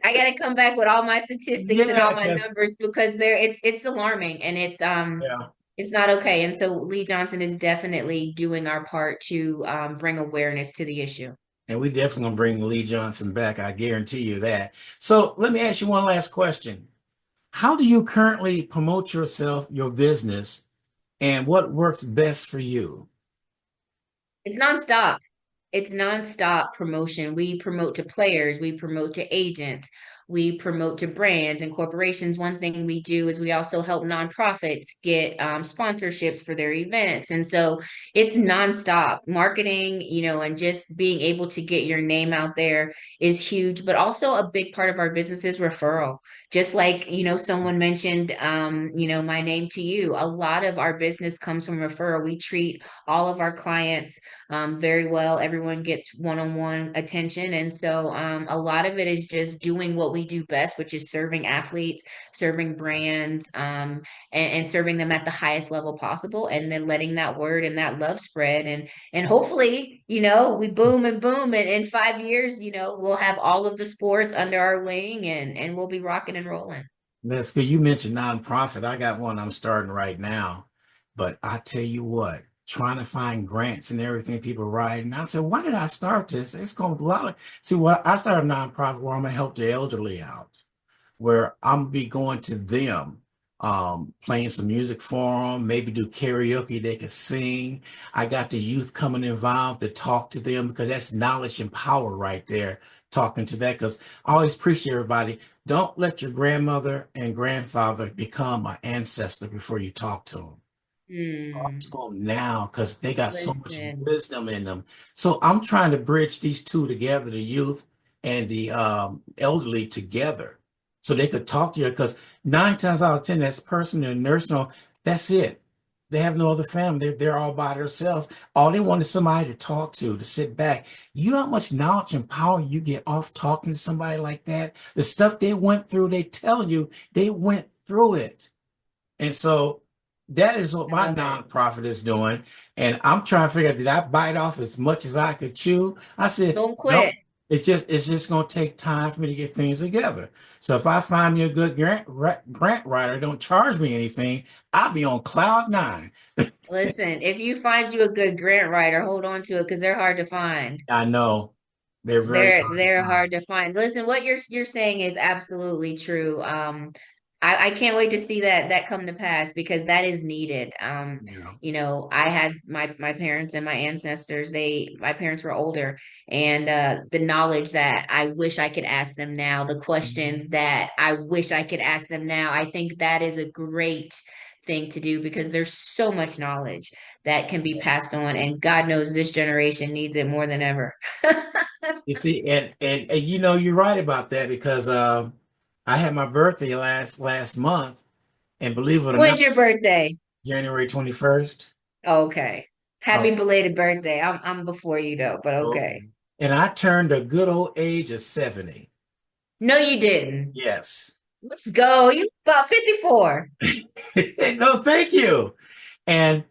I got to come back with all my statistics and Yeah, all my because numbers because it's alarming and yeah, it's not okay. And so Lee Johnson is definitely doing our part to bring awareness to the issue. and we definitely gonna bring Lee Johnson back. I guarantee you that. So let me ask you one last question. How do you currently promote yourself, your business, and what works best for you? It's nonstop. It's nonstop promotion. We promote to players, we promote to agents, we promote to brands and corporations. One thing we do is we also help nonprofits get sponsorships for their events. And so it's nonstop marketing, and just being able to get your name out there is huge. But also a big part of our business is referral. Just like, someone mentioned, my name to you. A lot of our business comes from referral. We treat all of our clients very well. Everyone gets one-on-one attention. And so a lot of it is just doing what we do best, which is serving athletes, serving brands, and serving them at the highest level possible, and then letting that word and that love spread. And hopefully, we boom and boom. And in 5 years, we'll have all of the sports under our wing and we'll be rocking and rolling. That's good. You mentioned nonprofit. I got one I'm starting right now, but I tell you what, trying to find grants and everything people write. And I said, why did I start this? It's going to be a lot of, see, what I started a nonprofit where I'm gonna help the elderly out, where I'm gonna be going to them, playing some music for them, maybe do karaoke, they can sing. I got the youth coming involved to talk to them because that's knowledge and power right there, talking to that. Because I always preach to everybody, don't let your grandmother and grandfather become an ancestor before you talk to them. Hmm. To them now because they got so much Listen, wisdom in them. So I'm trying to bridge these two together, the youth and the elderly together, so they could talk to you. Because 9 times out of 10, that's person in a nursing home, that's it. They have no other family. They're all by themselves. All they want is somebody to talk to sit back. You know how much knowledge and power you get off talking to somebody like that? The stuff they went through, they tell you they went through it. And so that is what I my love it. nonprofit is doing. And I'm trying to figure out, did I bite off as much as I could chew? I said, Don't quit. no, it's just gonna take time for me to get things together. So if I find me a good grant writer, don't charge me anything, I'll be on cloud nine. Listen, if you find you a good grant writer, hold on to it because they're hard to find. I know they're very hard to They're find. hard to find. Listen, what you're saying is absolutely true. I can't wait to see that come to pass because that is needed. Yeah. I had my parents and my ancestors, my parents were older, and the knowledge that I wish I could ask them now, the questions that I wish I could ask them now, I think that is a great thing to do because there's so much knowledge that can be passed on, and God knows this generation needs it more than ever. You see, and you're right about that because I had my birthday last month, and believe it or not, When's your birthday? January 21st. Okay. Happy belated birthday. I'm before you though, but okay. Okay. And I turned a good old age of 70. No, you didn't. Yes. Let's go. You about 54. No, thank you. And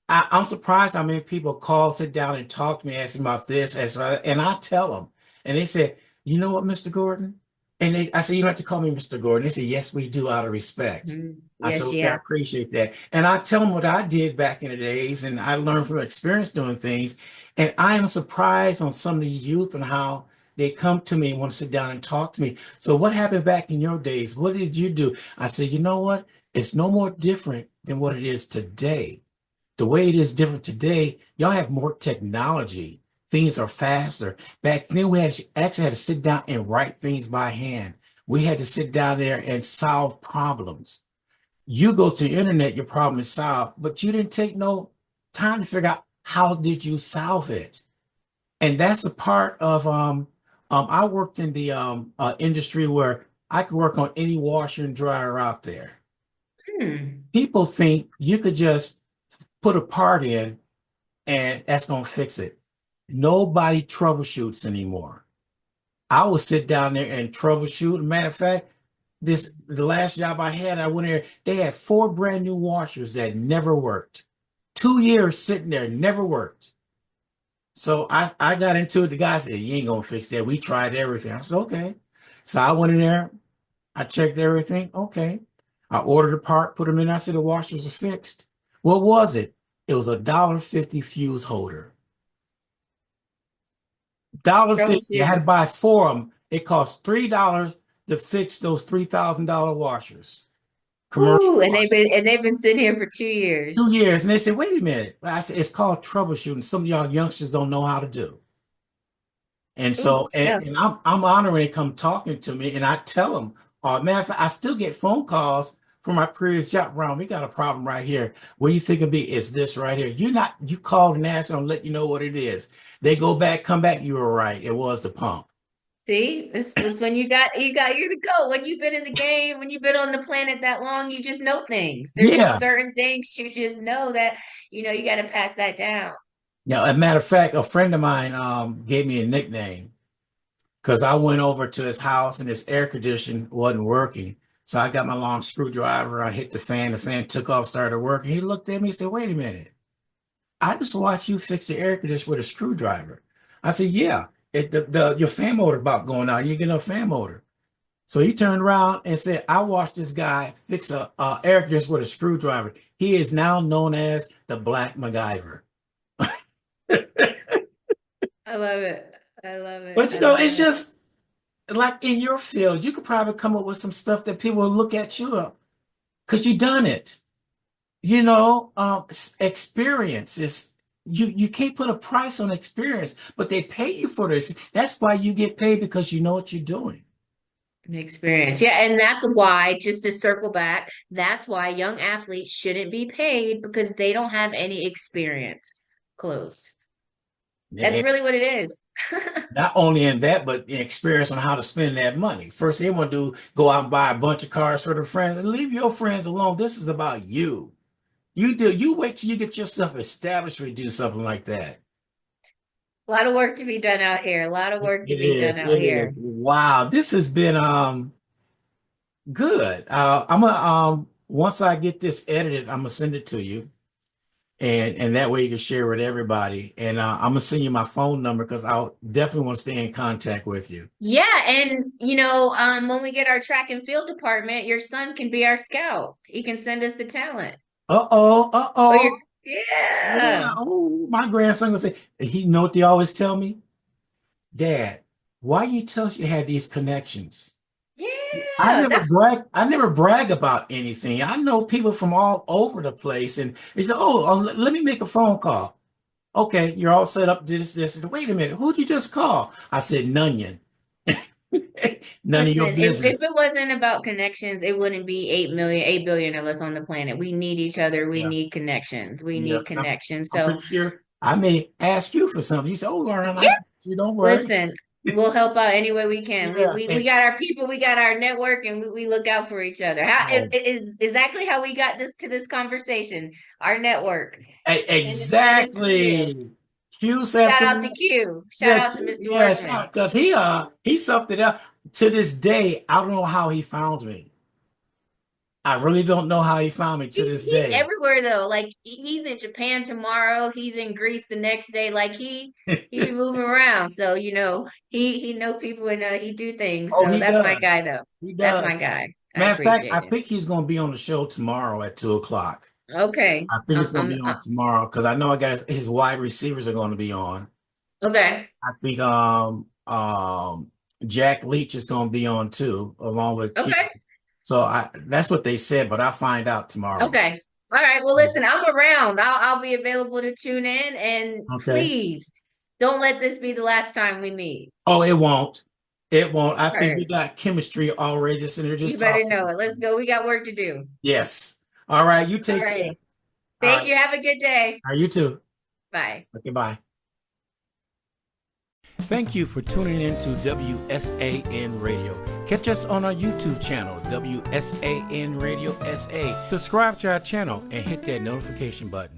I'm surprised how many people call, sit down, and talk to me, ask me about this, and I tell them, and they said, "You know what, Mr. Gordon?" I said, "You don't have to call me Mr. Gordon." They said, "Yes, we do, out of respect." Mhm. I said, Yes, "Okay, I yeah. appreciate that." And I tell them what I did back in the days, and I learned from experience doing things. And I am surprised on some of the youth and how they come to me and want to sit down and talk to me. So, what happened back in your days? What did you do? I said, "You know what? It's no more different than what it is today. The way it is different today, y'all have more technology. Things are faster. Back then, we actually had to sit down and write things by hand. We had to sit down there and solve problems. You go to the internet, your problem is solved, but you didn't take no time to figure out how did you solve it. And that's a part of I worked in the industry where I could work on any washer and dryer out there. Hmm. People think you could just put a part in and that's going to fix it. Nobody troubleshoots anymore. I will sit down there and troubleshoot. Matter of fact, the last job I had, I went there, they had 4 brand new washers that never worked. 2 years sitting there, never worked. So I got into it. The guy said, "You ain't gonna fix that. We tried everything." I said, "Okay." So I went in there, I checked everything. Okay. I ordered a part, put them in. I said, "The washers are fixed." What was it? It was a $1.50 fuse holder. $1.50. I had to Troubleshooting. buy 4 of them. It cost $3 to fix those $3,000 washers. Commercial Ooh, and washers. they've been sitting here for 2 years. 2 years. And they said, "Wait a minute." I said, "It's called troubleshooting. Some of y'all youngsters don't know how to do." And Ooh, so, stuff. and I'm honored when they come talking to me, and I tell them, matter of fact, I still get phone calls from my previous job. "Ron, we got a problem right here. What do you think it'd be? Is this right here?" You called and asked, I'm let you know what it is. They go back, come back, "You were right. It was the pump." See, this was when you're the go. When you've been in the game, when you've been on the planet that long, you just know things. There's just Yeah. certain things you just know that, you got to pass that down. Now, as a matter of fact, a friend of mine gave me a nickname because I went over to his house and his air condition wasn't working. So I got my long screwdriver. I hit the fan took off, started working. He looked at me and said, "Wait a minute. I just watched you fix the air conditioner with a screwdriver." I said, "Yeah, your fan motor about going out. You get a fan motor." So he turned around and said, "I watched this guy fix a air conditioner with a screwdriver. He is now known as the Black MacGyver." I love it. I love it. But I love it's it. just like in your field, you could probably come up with some stuff that people will look at you up because you done it. Experience is you can't put a price on experience, but they pay you for this. That's why you get paid because you know what you're doing. An experience. Yeah, and that's why, just to circle back, that's why young athletes shouldn't be paid because they don't have any experience. Closed. That's And really what it is. not only in that, but the experience on how to spend that money. First thing they want to do, go out and buy a bunch of cars for their friends and leave your friends alone. This is about you. You wait till you get yourself established to do something like that. A lot of work to be done out here. A lot of work to It be done is. out It is. here. Wow. This has been good. I'm gonna once I get this edited, I'm gonna send it to you, and that way you can share with everybody. And I'm gonna send you my phone number because I'll definitely want to stay in contact with you. Yeah, and when we get our track and field department, your son can be our scout. He can send us the talent. Uh-oh, Or your uh-oh. yeah. Yeah. Oh, my grandson gonna say, he know what they always tell me? "Dad, why you tell us you had these connections?" Yeah. That's I never brag about anything. I know people from all over the place, and they say, "Oh, let me make a phone call." "Okay, you're all set up. This. Wait a minute. Who'd you just call?" I said, "Nunion." None of your listen, if business. it wasn't about connections, it wouldn't be 8 billion of us on the planet. We need each other. We Yeah, need connections. We yeah. need connections. I'm So pretty sure I may ask you for something. You say, "Oh, Lauren, I yeah, got you. Don't worry." listen. We'll help out any way we can. We Yeah. we, we got our people, we got our network, and we look out for each other. It is exactly how we got this conversation. Our network. And it's Q. Exactly. Q Shout out something. to Q. Shout Yeah, out to Mr. yeah, Workman. because he something else. To this day, I don't know how he found me. I really don't know how he found me to this He's day. everywhere though. Like he's in Japan tomorrow. He's in Greece the next day. Like he be moving around. So he know people and he do things. Oh, So he that's my does. guy though. He That's my does. guy. I Matter of fact, appreciate I it. think he's going to be on the show tomorrow at 2 o'clock. Okay. I think it's going to be on tomorrow because I know I got his wide receivers are going to be on. Okay. I think Jack Leach is going to be on too, along with Q. Okay. So that's what they said, but I'll find out tomorrow. Okay. All right. Well, listen, I'm around. I'll be available to tune in, and Okay. please don't let this be the last time we meet. Oh, it won't. It won't. I All think we right. got chemistry already just in there You just better talking. know it. Let's go. We got work to do. Yes. All right. You All take care. right. All Thank right. you. Have a good day. All right. You too. Bye. Okay. Bye. Thank you for tuning in to WSAN Radio. Catch us on our YouTube channel, WSAN Radio SA. Subscribe to our channel and hit that notification button.